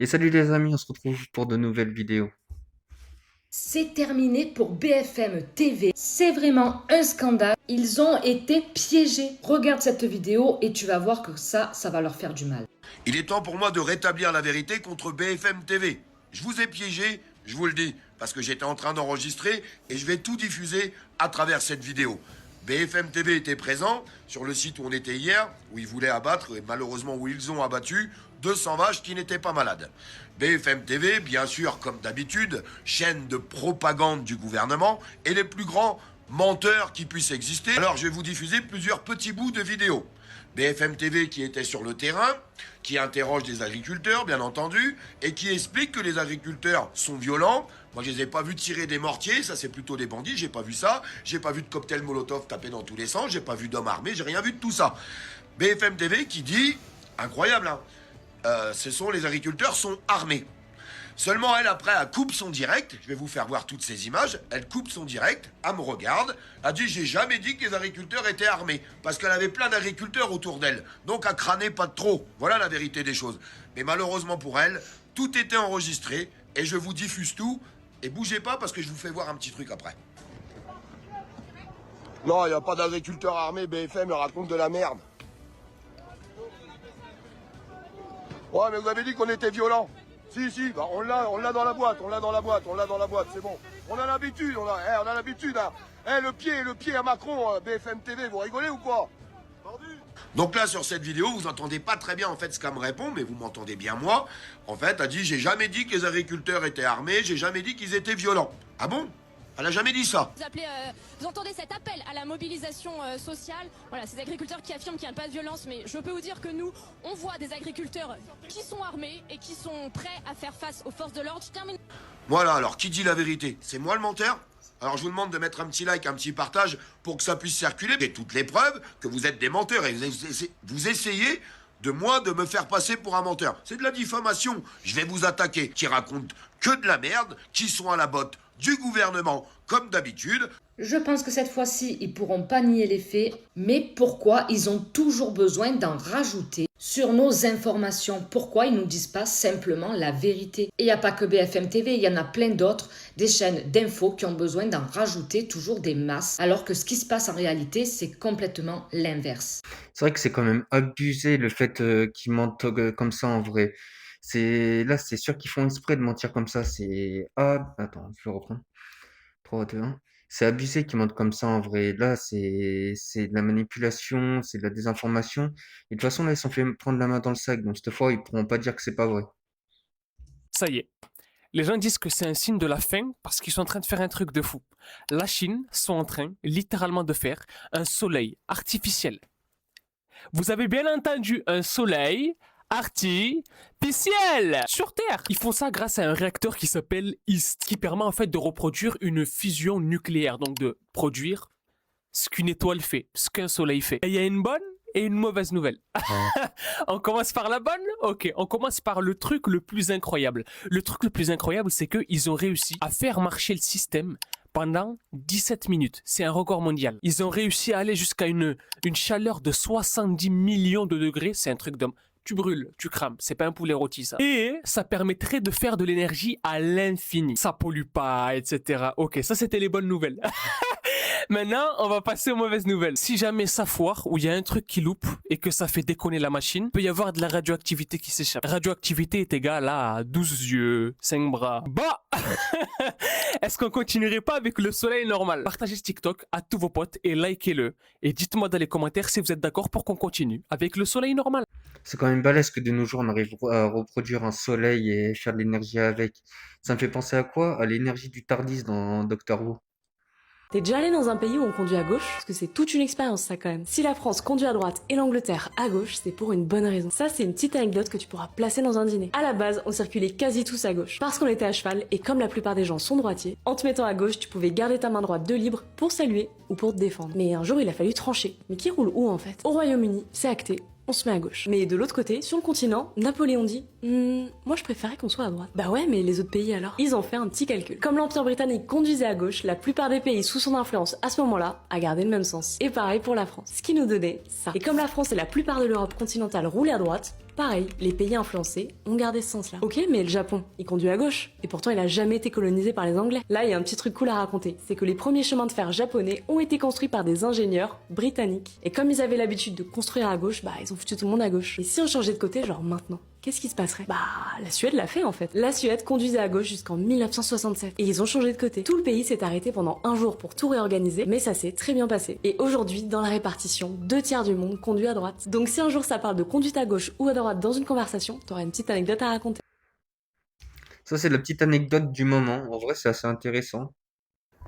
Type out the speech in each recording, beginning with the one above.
Et salut les amis, on se retrouve pour de nouvelles vidéos. C'est terminé pour BFM TV. C'est vraiment un scandale. Ils ont été piégés. Regarde cette vidéo et tu vas voir que ça va leur faire du mal. Il est temps pour moi de rétablir la vérité contre BFM TV. Je vous ai piégé, je vous le dis, parce que j'étais en train d'enregistrer et je vais tout diffuser à travers cette vidéo. BFM TV était présent sur le site où on était hier, où ils voulaient abattre, et malheureusement où ils ont abattu, 200 vaches qui n'étaient pas malades. BFM TV, bien sûr, comme d'habitude, chaîne de propagande du gouvernement et les plus grands menteurs qui puissent exister. Alors je vais vous diffuser plusieurs petits bouts de vidéos. BFM TV qui était sur le terrain, qui interroge des agriculteurs, bien entendu, et qui explique que les agriculteurs sont violents. Moi, je les ai pas vus tirer des mortiers, ça c'est plutôt des bandits, j'ai pas vu ça. J'ai pas vu de cocktail Molotov taper dans tous les sens, j'ai pas vu d'hommes armés, j'ai rien vu de tout ça. BFM TV qui dit, incroyable, hein, les agriculteurs sont armés. Seulement elle, après, elle coupe son direct. Je vais vous faire voir toutes ces images. Elle coupe son direct, elle me regarde. Elle dit, j'ai jamais dit que les agriculteurs étaient armés. Parce qu'elle avait plein d'agriculteurs autour d'elle. Donc elle crânait pas de trop. Voilà la vérité des choses. Mais malheureusement pour elle, tout était enregistré. Et je vous diffuse tout. Et bougez pas parce que je vous fais voir un petit truc après. Non, il n'y a pas d'agriculteurs armés, BFM raconte de la merde. Ouais, mais vous avez dit qu'on était violents. Si, bah on l'a dans la boîte, c'est bon. On a l'habitude, on a l'habitude, hein. Le pied à Macron, BFM TV, vous rigolez ou quoi? Donc là, sur cette vidéo, vous entendez pas très bien en fait ce qu'elle me répond, mais vous m'entendez bien moi. En fait, elle dit, j'ai jamais dit que les agriculteurs étaient armés, j'ai jamais dit qu'ils étaient violents. Ah bon? Elle a jamais dit ça. Vous entendez cet appel à la mobilisation sociale. Voilà, ces agriculteurs qui affirment qu'il n'y a pas de violence, mais je peux vous dire que nous, on voit des agriculteurs qui sont armés et qui sont prêts à faire face aux forces de l'ordre. Je termine. Voilà, alors qui dit la vérité? C'est moi le menteur? Alors je vous demande de mettre un petit like, un petit partage pour que ça puisse circuler. Et toutes les preuves que vous êtes des menteurs et vous essayez de me faire passer pour un menteur. C'est de la diffamation. Je vais vous attaquer. Qui racontent que de la merde, qui sont à la botte du gouvernement, comme d'habitude. Je pense que cette fois-ci, ils pourront pas nier les faits. Mais pourquoi ils ont toujours besoin d'en rajouter sur nos informations? Pourquoi ils nous disent pas simplement la vérité? Et il n'y a pas que BFM TV, il y en a plein d'autres, des chaînes d'infos qui ont besoin d'en rajouter toujours des masses. Alors que ce qui se passe en réalité, c'est complètement l'inverse. C'est vrai que c'est quand même abusé le fait qu'ils mentent comme ça en vrai. C'est sûr qu'ils font exprès de mentir comme ça. Attends, je le reprends. 3, 2, 1. C'est abusé qu'ils mentent comme ça en vrai. Là, c'est de la manipulation, c'est de la désinformation. Et de toute façon, là, ils se sont fait prendre la main dans le sac. Donc cette fois, ils pourront pas dire que c'est pas vrai. Ça y est. Les gens disent que c'est un signe de la fin parce qu'ils sont en train de faire un truc de fou. La Chine sont en train, littéralement, de faire un soleil artificiel. Vous avez bien entendu, un soleil artificiel sur Terre. Ils font ça grâce à un réacteur qui s'appelle IST, qui permet en fait de reproduire une fusion nucléaire, donc de produire ce qu'une étoile fait, ce qu'un soleil fait. Et il y a une bonne et une mauvaise nouvelle. On commence par la bonne? Ok, on commence par le truc le plus incroyable. Le truc le plus incroyable, c'est qu'ils ont réussi à faire marcher le système pendant 17 minutes. C'est un record mondial. Ils ont réussi à aller jusqu'à une chaleur de 70 millions de degrés. C'est un truc d'homme. Tu brûles, tu crames. C'est pas un poulet rôti, ça. Et ça permettrait de faire de l'énergie à l'infini. Ça pollue pas, etc. Ok, ça c'était les bonnes nouvelles. Maintenant, on va passer aux mauvaises nouvelles. Si jamais ça foire, ou il y a un truc qui loupe et que ça fait déconner la machine, peut y avoir de la radioactivité qui s'échappe. Radioactivité est égale à 12 yeux, 5 bras. Bah est-ce qu'on continuerait pas avec le soleil normal? Partagez ce TikTok à tous vos potes et likez-le. Et dites-moi dans les commentaires si vous êtes d'accord pour qu'on continue avec le soleil normal. C'est quand même balèze que de nos jours, on arrive à reproduire un soleil et faire de l'énergie avec. Ça me fait penser à quoi? À l'énergie du Tardis dans Doctor Who. T'es déjà allé dans un pays où on conduit à gauche? Parce que c'est toute une expérience ça quand même. Si la France conduit à droite et l'Angleterre à gauche, c'est pour une bonne raison. Ça c'est une petite anecdote que tu pourras placer dans un dîner. À la base, on circulait quasi tous à gauche. Parce qu'on était à cheval et comme la plupart des gens sont droitiers, en te mettant à gauche, tu pouvais garder ta main droite de libre pour saluer ou pour te défendre. Mais un jour il a fallu trancher. Mais qui roule où en fait? Au Royaume-Uni, c'est acté. On se met à gauche. Mais de l'autre côté, sur le continent, Napoléon dit Moi je préférais qu'on soit à droite. Bah ouais, mais les autres pays alors? Ils ont fait un petit calcul. Comme l'Empire britannique conduisait à gauche, la plupart des pays sous son influence à ce moment-là a gardé le même sens. Et pareil pour la France. Ce qui nous donnait ça. Et comme la France et la plupart de l'Europe continentale roulaient à droite, pareil, les pays influencés ont gardé ce sens-là. Ok, mais le Japon, il conduit à gauche. Et pourtant, il a jamais été colonisé par les Anglais. Là, il y a un petit truc cool à raconter. C'est que les premiers chemins de fer japonais ont été construits par des ingénieurs britanniques. Et comme ils avaient l'habitude de construire à gauche, bah, ils ont foutu tout le monde à gauche. Et si on changeait de côté, genre maintenant, qu'est-ce qui se passerait? Bah, la Suède l'a fait en fait. La Suède conduisait à gauche jusqu'en 1967. Et ils ont changé de côté. Tout le pays s'est arrêté pendant un jour pour tout réorganiser, mais ça s'est très bien passé. Et aujourd'hui, dans la répartition, 2/3 du monde conduit à droite. Donc si un jour ça parle de conduite à gauche ou à droite dans une conversation, t'auras une petite anecdote à raconter. Ça, c'est la petite anecdote du moment. En vrai, c'est assez intéressant.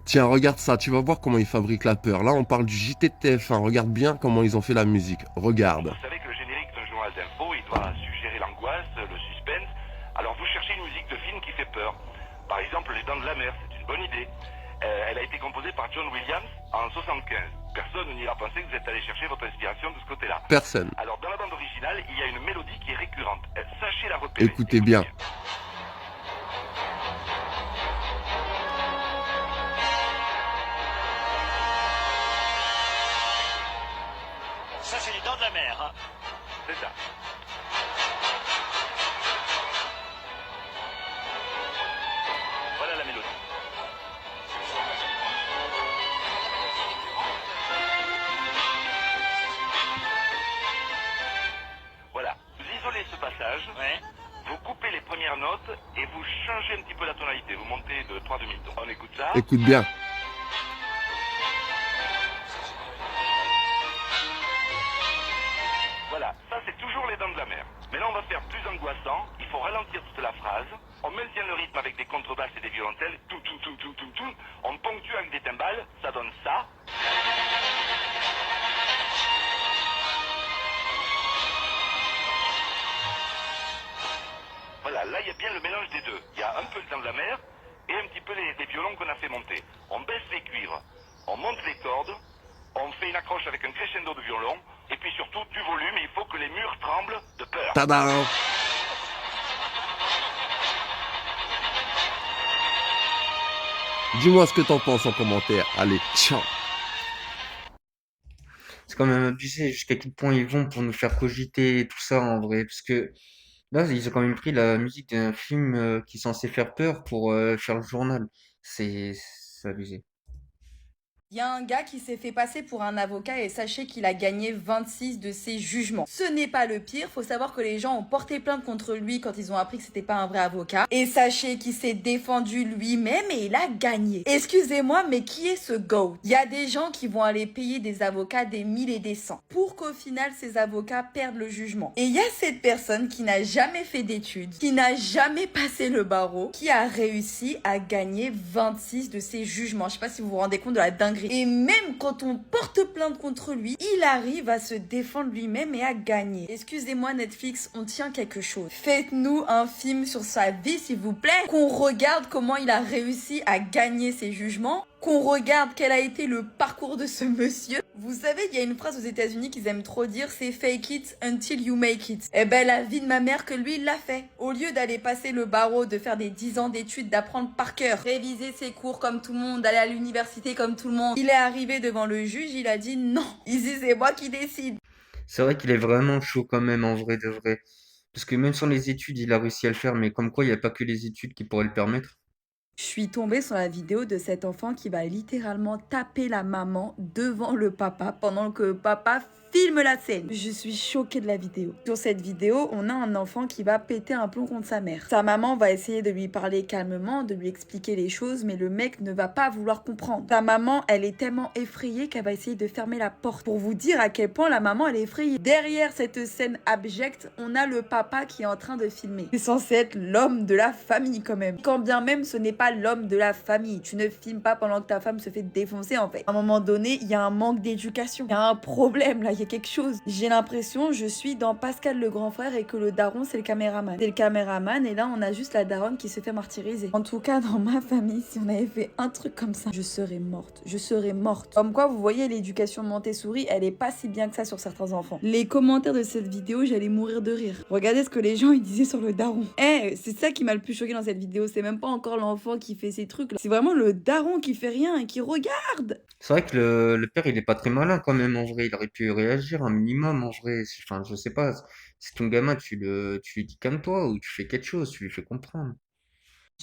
Tiens, regarde ça, tu vas voir comment ils fabriquent la peur. Là, on parle du JT de TF1. Regarde bien comment ils ont fait la musique. Regarde. Vous savez que le générique d'un journal d'info, il doit suggérer l'angoisse, le suspense. Alors vous cherchez une musique de film qui fait peur. Par exemple, Les Dents de la Mer, c'est une bonne idée. Elle a été composée par John Williams en 75. Personne n'ira penser que vous êtes allé chercher votre inspiration de ce côté-là. Personne. Alors dans la bande originale, il y a une mélodie qui est récurrente. Sachez la repérer. Écoutez bien. Ça, c'est les Dents de la Mer. Hein. C'est ça. Voilà la mélodie. Voilà. Vous isolez ce passage. Ouais. Vous coupez les premières notes et vous changez un petit peu la tonalité. Vous montez de 3 demi-tons. On écoute ça. Écoute bien. Voilà, ça c'est toujours les Dents de la Mer. Mais là on va faire plus angoissant, il faut ralentir toute la phrase, on maintient le rythme avec des contrebasses et des violoncelles, tout, on ponctue avec des timbales, ça donne ça. Voilà, là il y a bien le mélange des deux. Il y a un peu les Dents de la Mer et un petit peu les violons qu'on a fait monter. On baisse les cuivres, on monte les cordes, on fait une accroche avec un crescendo de violon, et puis surtout du volume, il faut que les murs tremblent de peur. Tadam! Dis-moi ce que t'en penses en commentaire. Allez, ciao! C'est quand même abusé jusqu'à quel point ils vont pour nous faire cogiter et tout ça en vrai. Parce que là, ils ont quand même pris la musique d'un film qui est censé faire peur pour faire le journal. C'est abusé. Il y a un gars qui s'est fait passer pour un avocat et sachez qu'il a gagné 26 de ses jugements. Ce n'est pas le pire, faut savoir que les gens ont porté plainte contre lui quand ils ont appris que c'était pas un vrai avocat. Et sachez qu'il s'est défendu lui-même et il a gagné. Excusez-moi, mais qui est ce GOAT? Il y a des gens qui vont aller payer des avocats des 1000 et des 100 pour qu'au final ces avocats perdent le jugement. Et il y a cette personne qui n'a jamais fait d'études, qui n'a jamais passé le barreau, qui a réussi à gagner 26 de ses jugements. Je sais pas si vous vous rendez compte de la dinguerie. Et même quand on porte plainte contre lui, il arrive à se défendre lui-même et à gagner. Excusez-moi Netflix, on tient quelque chose. Faites-nous un film sur sa vie s'il vous plaît, qu'on regarde comment il a réussi à gagner ses jugements, qu'on regarde quel a été le parcours de ce monsieur. Vous savez, il y a une phrase aux États-Unis qu'ils aiment trop dire, c'est fake it until you make it. Eh ben, la vie de ma mère que lui, il l'a fait. Au lieu d'aller passer le barreau, de faire des 10 ans d'études, d'apprendre par cœur, réviser ses cours comme tout le monde, d'aller à l'université comme tout le monde, il est arrivé devant le juge, il a dit non. Ici, c'est moi qui décide. C'est vrai qu'il est vraiment chaud quand même en vrai de vrai. Parce que même sans les études, il a réussi à le faire, mais comme quoi il n'y a pas que les études qui pourraient le permettre. Je suis tombée sur la vidéo de cet enfant qui va littéralement taper la maman devant le papa pendant que papa filme la scène. Je suis choquée de la vidéo. Sur cette vidéo, on a un enfant qui va péter un plomb contre sa mère. Sa maman va essayer de lui parler calmement, de lui expliquer les choses, mais le mec ne va pas vouloir comprendre. Sa maman, elle est tellement effrayée qu'elle va essayer de fermer la porte. Pour vous dire à quel point la maman, elle est effrayée. Derrière cette scène abjecte, on a le papa qui est en train de filmer. C'est censé être l'homme de la famille quand même. Quand bien même ce n'est pas pas l'homme de la famille. Tu ne filmes pas pendant que ta femme se fait défoncer en fait. À un moment donné, il y a un manque d'éducation. Il y a un problème là, il y a quelque chose. J'ai l'impression, je suis dans Pascal le grand frère et que le daron c'est le caméraman. C'est le caméraman et là on a juste la daronne qui se fait martyriser. En tout cas, dans ma famille, si on avait fait un truc comme ça, je serais morte. Je serais morte. Comme quoi, vous voyez, l'éducation Montessori, elle est pas si bien que ça sur certains enfants. Les commentaires de cette vidéo, j'allais mourir de rire. Regardez ce que les gens ils disaient sur le daron. C'est ça qui m'a le plus choqué dans cette vidéo. C'est même pas encore l'enfant qui fait ses trucs là. C'est vraiment le daron qui fait rien et qui regarde. C'est vrai que le père, il est pas très malin quand même en vrai. Il aurait pu réagir un minimum en vrai. Enfin, je sais pas. C'est ton gamin, tu lui dis calme-toi ou tu fais quelque chose, tu lui fais comprendre.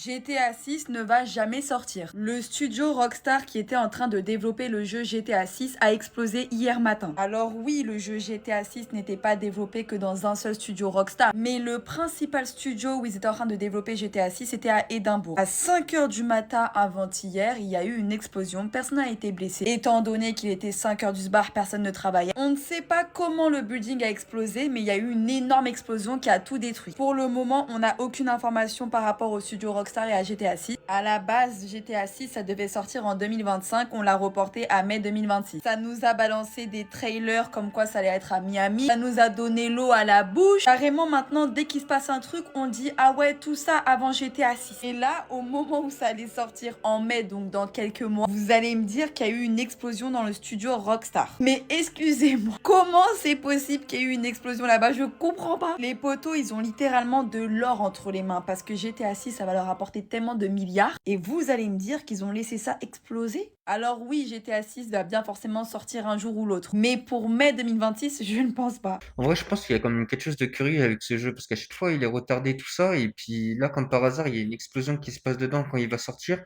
GTA 6 ne va jamais sortir. Le studio Rockstar qui était en train de développer le jeu GTA 6 a explosé hier matin. Alors oui, le jeu GTA 6 n'était pas développé que dans un seul studio Rockstar, mais le principal studio où ils étaient en train de développer GTA 6 était à Édimbourg. À 5h du matin avant-hier, il y a eu une explosion, personne n'a été blessé. Étant donné qu'il était 5h du soir, personne ne travaillait. On ne sait pas comment le building a explosé, mais il y a eu une énorme explosion qui a tout détruit. Pour le moment, on n'a aucune information par rapport au studio Rockstar et à GTA 6. À la base, GTA 6, ça devait sortir en 2025. On l'a reporté à mai 2026. Ça nous a balancé des trailers comme quoi ça allait être à Miami. Ça nous a donné l'eau à la bouche. Carrément, maintenant, dès qu'il se passe un truc, on dit ah ouais, tout ça avant GTA 6. Et là, au moment où ça allait sortir en mai, donc dans quelques mois, vous allez me dire qu'il y a eu une explosion dans le studio Rockstar. Mais excusez-moi, comment c'est possible qu'il y ait eu une explosion là-bas? Je comprends pas. Les potos, ils ont littéralement de l'or entre les mains parce que GTA 6, ça va leur apporter tellement de milliards. Et vous allez me dire qu'ils ont laissé ça exploser? Alors oui, GTA 6 va bien forcément sortir un jour ou l'autre. Mais pour mai 2026, je ne pense pas. En vrai, je pense qu'il y a quand même quelque chose de curieux avec ce jeu parce qu'à chaque fois, il est retardé tout ça et puis là, comme par hasard, il y a une explosion qui se passe dedans quand il va sortir.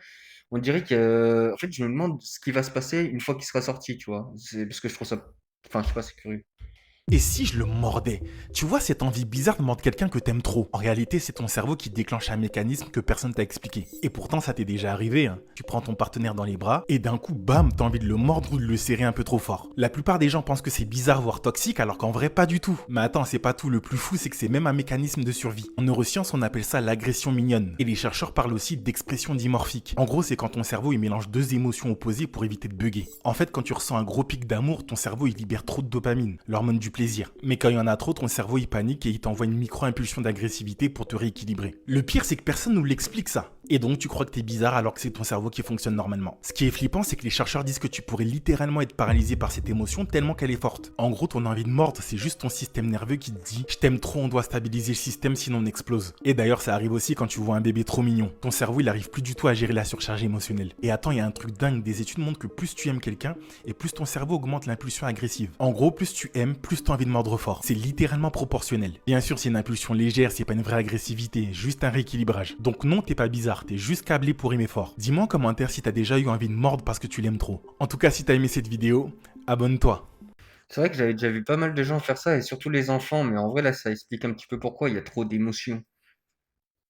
On dirait que, en fait, je me demande ce qui va se passer une fois qu'il sera sorti, tu vois. C'est parce que je trouve ça, enfin, je sais pas, c'est curieux. Et si je le mordais? Tu vois cette envie bizarre de mordre quelqu'un que t'aimes trop. En réalité, c'est ton cerveau qui déclenche un mécanisme que personne t'a expliqué. Et pourtant, ça t'est déjà arrivé, hein. Tu prends ton partenaire dans les bras et d'un coup, bam, t'as envie de le mordre ou de le serrer un peu trop fort. La plupart des gens pensent que c'est bizarre voire toxique alors qu'en vrai pas du tout. Mais attends, c'est pas tout. Le plus fou, c'est que c'est même un mécanisme de survie. En neurosciences, on appelle ça l'agression mignonne. Et les chercheurs parlent aussi d'expression dimorphique. En gros, c'est quand ton cerveau il mélange deux émotions opposées pour éviter de bugger. En fait, quand tu ressens un gros pic d'amour, ton cerveau il libère trop de dopamine, l'hormone du plaisir. Mais quand il y en a trop, ton cerveau il panique et il t'envoie une micro-impulsion d'agressivité pour te rééquilibrer. Le pire, c'est que personne nous l'explique ça. Et donc tu crois que t'es bizarre alors que c'est ton cerveau qui fonctionne normalement. Ce qui est flippant, c'est que les chercheurs disent que tu pourrais littéralement être paralysé par cette émotion tellement qu'elle est forte. En gros, ton envie de mordre, c'est juste ton système nerveux qui te dit « Je t'aime trop, on doit stabiliser le système sinon on explose ». Et d'ailleurs, ça arrive aussi quand tu vois un bébé trop mignon. Ton cerveau, il arrive plus du tout à gérer la surcharge émotionnelle. Et attends, il y a un truc dingue, des études montrent que plus tu aimes quelqu'un, et plus ton cerveau augmente l'impulsion agressive. En gros, plus tu aimes, plus t'as envie de mordre fort. C'est littéralement proportionnel. Bien sûr, c'est une impulsion légère, c'est pas une vraie agressivité, juste un rééquilibrage. Donc non, t'es pas bizarre, t'es juste câblé pour aimer fort. Dis-moi en commentaire si t'as déjà eu envie de mordre parce que tu l'aimes trop. En tout cas, si t'as aimé cette vidéo, abonne-toi. C'est vrai que j'avais déjà vu pas mal de gens faire ça et surtout les enfants, mais en vrai, là, ça explique un petit peu pourquoi il y a trop d'émotions.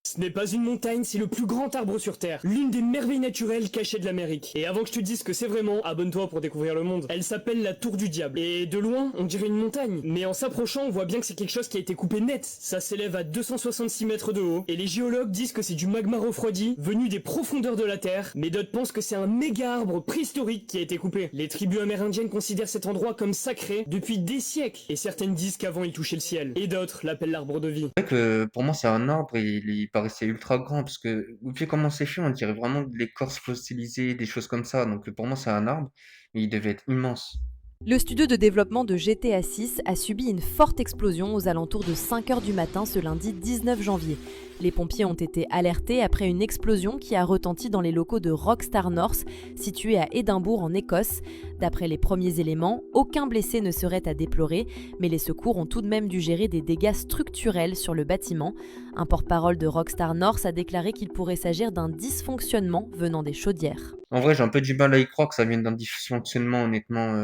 Ce n'est pas une montagne, c'est le plus grand arbre sur Terre. L'une des merveilles naturelles cachées de l'Amérique. Et avant que je te dise ce que c'est vraiment, abonne-toi pour découvrir le monde. Elle s'appelle la Tour du Diable. Et de loin, on dirait une montagne. Mais en s'approchant, on voit bien que c'est quelque chose qui a été coupé net. Ça s'élève à 266 mètres de haut. Et les géologues disent que c'est du magma refroidi, venu des profondeurs de la Terre. Mais d'autres pensent que c'est un méga arbre préhistorique qui a été coupé. Les tribus amérindiennes considèrent cet endroit comme sacré depuis des siècles. Et certaines disent qu'avant il touchait le ciel. Et d'autres l'appellent l'arbre de vie. C'est vrai que pour moi, c'est un arbre et il paraissait ultra grand parce que, vu comment c'est fait, on dirait vraiment de l'écorce fossilisée, des choses comme ça. Donc pour moi, c'est un arbre, mais il devait être immense. Le studio de développement de GTA 6 a subi une forte explosion aux alentours de 5h du matin ce lundi 19 janvier. Les pompiers ont été alertés après une explosion qui a retenti dans les locaux de Rockstar North, situés à Édimbourg en Écosse. D'après les premiers éléments, aucun blessé ne serait à déplorer, mais les secours ont tout de même dû gérer des dégâts structurels sur le bâtiment. Un porte-parole de Rockstar North a déclaré qu'il pourrait s'agir d'un dysfonctionnement venant des chaudières. En vrai, j'ai un peu du mal à y croire que ça vienne d'un dysfonctionnement, honnêtement.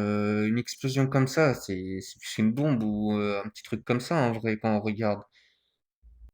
Une explosion comme ça, c'est plus une bombe ou un petit truc comme ça, en vrai, quand on regarde.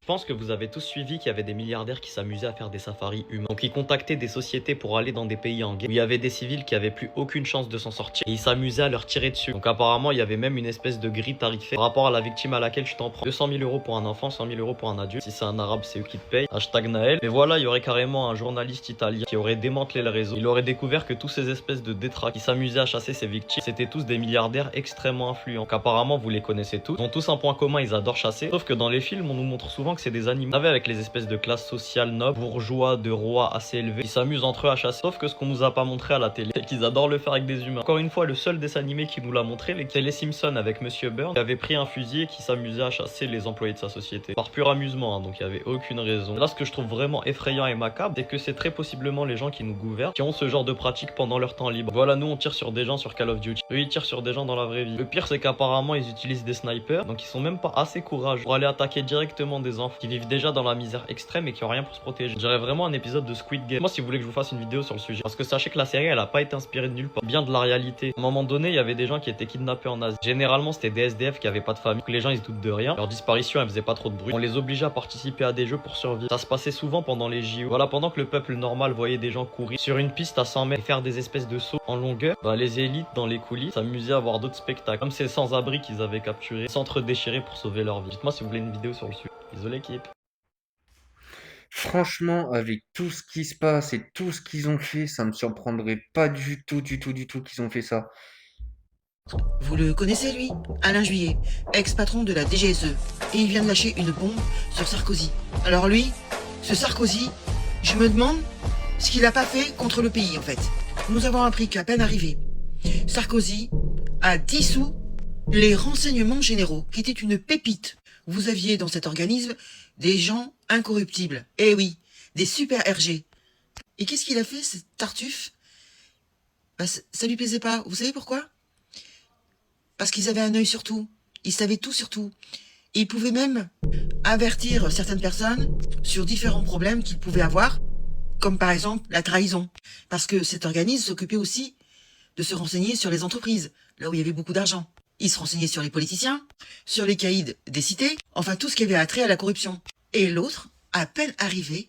Je pense que vous avez tous suivi qu'il y avait des milliardaires qui s'amusaient à faire des safaris humains. Donc ils contactaient des sociétés pour aller dans des pays en guerre où il y avait des civils qui avaient plus aucune chance de s'en sortir et ils s'amusaient à leur tirer dessus. Donc apparemment il y avait même une espèce de grille tarifaire par rapport à la victime à laquelle tu t'en prends. 200 000 euros pour un enfant, 100 000 euros pour un adulte. Si c'est un arabe, c'est eux qui te payent. Hashtag Naël. Mais voilà, il y aurait carrément un journaliste italien qui aurait démantelé le réseau. Il aurait découvert que tous ces espèces de détraqués qui s'amusaient à chasser ces victimes, c'était tous des milliardaires extrêmement influents. Donc apparemment vous les connaissez tous. Ils ont tous un point commun, ils adorent chasser. Sauf que dans les films, on nous montre souvent que c'est des animaux. Avec les espèces de classes sociales nobles, bourgeois, de rois assez élevés, ils s'amusent entre eux à chasser. Sauf que ce qu'on nous a pas montré à la télé, c'est qu'ils adorent le faire avec des humains. Encore une fois, le seul dessin animé qui nous l'a montré, c'est les Simpsons avec Monsieur Burns, qui avait pris un fusil et qui s'amusait à chasser les employés de sa société. Par pur amusement, hein, donc il y avait aucune raison. Là, ce que je trouve vraiment effrayant et macabre, c'est que c'est très possiblement les gens qui nous gouvernent qui ont ce genre de pratique pendant leur temps libre. Voilà, nous on tire sur des gens sur Call of Duty. Eux ils tirent sur des gens dans la vraie vie. Le pire, c'est qu'apparemment ils utilisent des snipers, donc ils sont même pas assez courageux pour aller attaquer directement des enfants qui vivent déjà dans la misère extrême et qui ont rien pour se protéger. Je dirais vraiment un épisode de Squid Game. Moi, si vous voulez que je vous fasse une vidéo sur le sujet, parce que sachez que la série elle a pas été inspirée de nulle part, bien de la réalité. À un moment donné, il y avait des gens qui étaient kidnappés en Asie. Généralement, c'était des SDF qui avaient pas de famille. Donc, les gens ils se doutent de rien. Leur disparition elle faisait pas trop de bruit. On les obligeait à participer à des jeux pour survivre. Ça se passait souvent pendant les JO. Voilà, pendant que le peuple normal voyait des gens courir sur une piste à 100 mètres et faire des espèces de sauts en longueur, bah, les élites dans les coulisses s'amusaient à voir d'autres spectacles. Comme ces sans-abri qu'ils avaient capturés, s'entre-déchirer pour sauver leur vie. Dites-moi si vous voulez une vidéo sur le sujet. Désolé l'équipe. Franchement, avec tout ce qui se passe et tout ce qu'ils ont fait, ça me surprendrait pas du tout qu'ils ont fait ça. Vous le connaissez, lui? Alain Juillet, ex-patron de la DGSE. Et il vient de lâcher une bombe sur Sarkozy. Alors lui, ce Sarkozy, je me demande ce qu'il a pas fait contre le pays, en fait. Nous avons appris qu'à peine arrivé, Sarkozy a dissous les renseignements généraux, qui étaient une pépite. Vous aviez dans cet organisme des gens incorruptibles. Eh oui, des super RG. Et qu'est-ce qu'il a fait, ce Tartuffe? Bah, ça lui plaisait pas. Vous savez pourquoi? Parce qu'ils avaient un œil sur tout. Ils savaient tout sur tout. Et ils pouvaient même avertir certaines personnes sur différents problèmes qu'ils pouvaient avoir, comme par exemple la trahison. Parce que cet organisme s'occupait aussi de se renseigner sur les entreprises, là où il y avait beaucoup d'argent. Il se renseignait sur les politiciens, sur les caïds des cités, enfin tout ce qui avait attrait à la corruption. Et l'autre, à peine arrivé,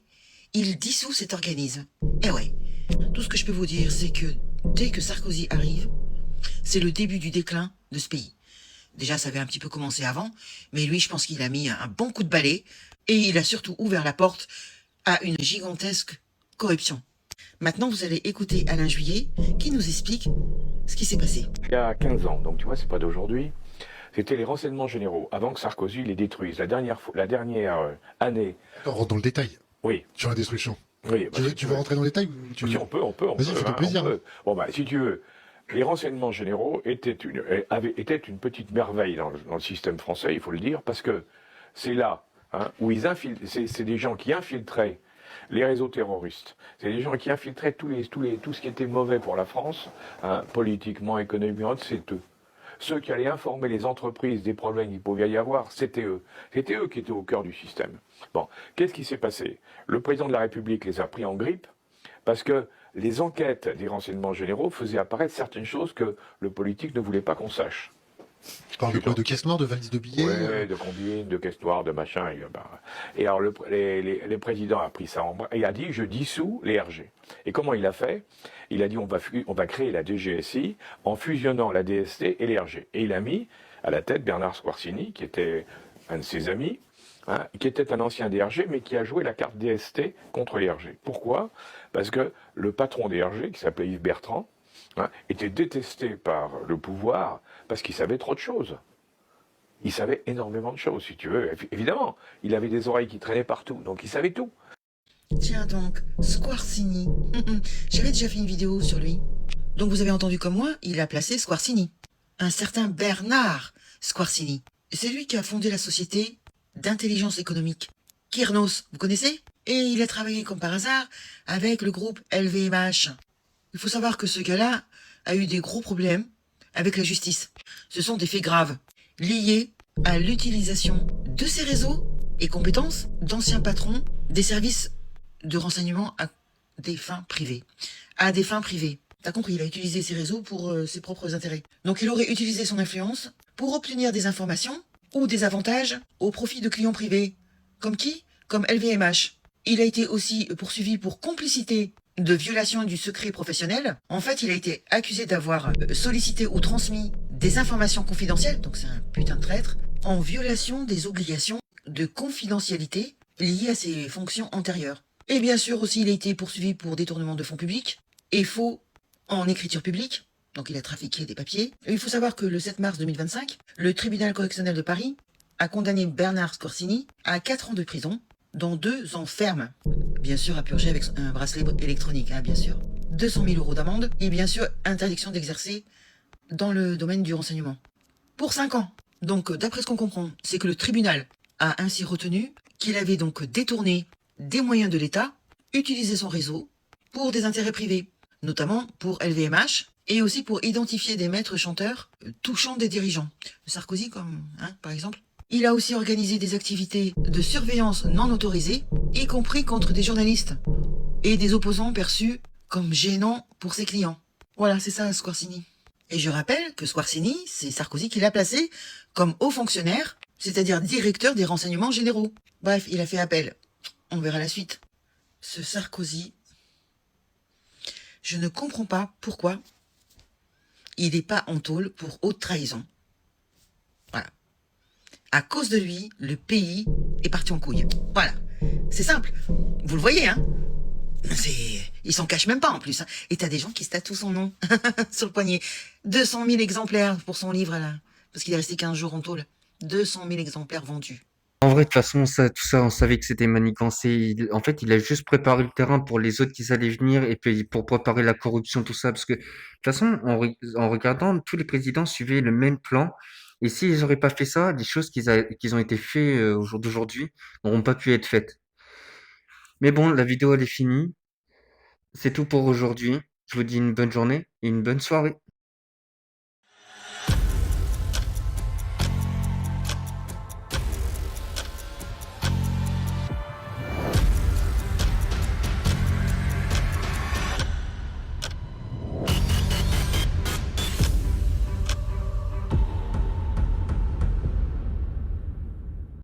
il dissout cet organisme. Eh ouais, tout ce que je peux vous dire, c'est que dès que Sarkozy arrive, c'est le début du déclin de ce pays. Déjà, ça avait un petit peu commencé avant, mais lui, je pense qu'il a mis un bon coup de balai, et il a surtout ouvert la porte à une gigantesque corruption. Maintenant, vous allez écouter Alain Juillet, qui nous explique ce qui s'est passé. Il y a 15 ans, donc tu vois, c'est pas d'aujourd'hui. C'était les renseignements généraux, avant que Sarkozy les détruise. La dernière année... On rentre dans le détail. Oui. Sur la destruction. Oui. Tu veux rentrer dans le détail ou Si, on peut. Vas-y, fais-toi plaisir. Bon, bah, si tu veux, les renseignements généraux étaient une petite merveille dans le système français, il faut le dire, parce que c'est là où c'est des gens qui infiltraient les réseaux terroristes. C'est des gens qui infiltraient tout ce qui était mauvais pour la France, politiquement, économiquement, c'est eux. Ceux qui allaient informer les entreprises des problèmes qu'il pouvait y avoir, c'était eux. C'était eux qui étaient au cœur du système. Bon, qu'est-ce qui s'est passé? Le président de la République les a pris en grippe parce que les enquêtes des renseignements généraux faisaient apparaître certaines choses que le politique ne voulait pas qu'on sache. Tu parles de quoi? De caisse noire, de valise de billets? Oui, de combines, de caisse noire, de machin. Et alors, le président a pris ça en bras et a dit, je dissous les RG. Et comment il a fait? Il a dit, on va créer la DGSI en fusionnant la DST et les RG. Et il a mis à la tête Bernard Squarcini, qui était un de ses amis, qui était un ancien DRG, mais qui a joué la carte DST contre les RG. Pourquoi? Parce que le patron des RG, qui s'appelait Yves Bertrand, était détesté par le pouvoir parce qu'il savait trop de choses. Il savait énormément de choses, si tu veux. Évidemment, il avait des oreilles qui traînaient partout, donc il savait tout. Tiens donc, Squarcini. J'avais déjà fait une vidéo sur lui. Donc vous avez entendu comme moi, il a placé Squarcini. Un certain Bernard Squarcini. C'est lui qui a fondé la société d'intelligence économique. Kiernos, vous connaissez? Et il a travaillé comme par hasard avec le groupe LVMH. Il faut savoir que ce gars-là a eu des gros problèmes avec la justice. Ce sont des faits graves, liés à l'utilisation de ses réseaux et compétences d'anciens patrons des services de renseignement à des fins privées. À des fins privées. T'as compris, il a utilisé ses réseaux pour ses propres intérêts. Donc il aurait utilisé son influence pour obtenir des informations ou des avantages au profit de clients privés. Comme qui? Comme LVMH. Il a été aussi poursuivi pour complicité de violation du secret professionnel. En fait, il a été accusé d'avoir sollicité ou transmis des informations confidentielles, donc c'est un putain de traître, en violation des obligations de confidentialité liées à ses fonctions antérieures. Et bien sûr aussi, il a été poursuivi pour détournement de fonds publics et faux en écriture publique. Donc il a trafiqué des papiers. Et il faut savoir que le 7 mars 2025, le tribunal correctionnel de Paris a condamné Bernard Scorsini à 4 ans de prison, dont 2 ans ferme. Bien sûr à purger avec un bracelet électronique, hein, bien sûr. 200 000 € d'amende et bien sûr interdiction d'exercer dans le domaine du renseignement. Pour 5 ans. Donc d'après ce qu'on comprend, c'est que le tribunal a ainsi retenu qu'il avait donc détourné des moyens de l'État, utilisé son réseau pour des intérêts privés, notamment pour LVMH, et aussi pour identifier des maîtres chanteurs touchant des dirigeants. Sarkozy, par exemple. Il a aussi organisé des activités de surveillance non autorisées, y compris contre des journalistes et des opposants perçus comme gênants pour ses clients. Voilà, c'est ça, Squarcini. Et je rappelle que Squarcini, c'est Sarkozy qui l'a placé comme haut fonctionnaire, c'est-à-dire directeur des renseignements généraux. Bref, il a fait appel. On verra la suite. Ce Sarkozy, je ne comprends pas pourquoi il n'est pas en tôle pour haute trahison. Voilà. À cause de lui, le pays est parti en couille. Voilà. C'est simple. Vous le voyez, hein? Il s'en cache même pas en plus. Hein. Et t'as des gens qui se tatouent son nom sur le poignet. 200 000 exemplaires pour son livre, là. Parce qu'il est resté 15 jours en tôle. 200 000 exemplaires vendus. En vrai, de toute façon, tout ça, on savait que c'était manigancé. En fait, il a juste préparé le terrain pour les autres qui allaient venir et puis pour préparer la corruption, tout ça. Parce que, de toute façon, en regardant, tous les présidents suivaient le même plan. Et s'ils n'auraient pas fait ça, les choses qu'ils ont été faites au jour d'aujourd'hui n'auront pas pu être faites. Mais bon, la vidéo, elle est finie. C'est tout pour aujourd'hui. Je vous dis une bonne journée et une bonne soirée.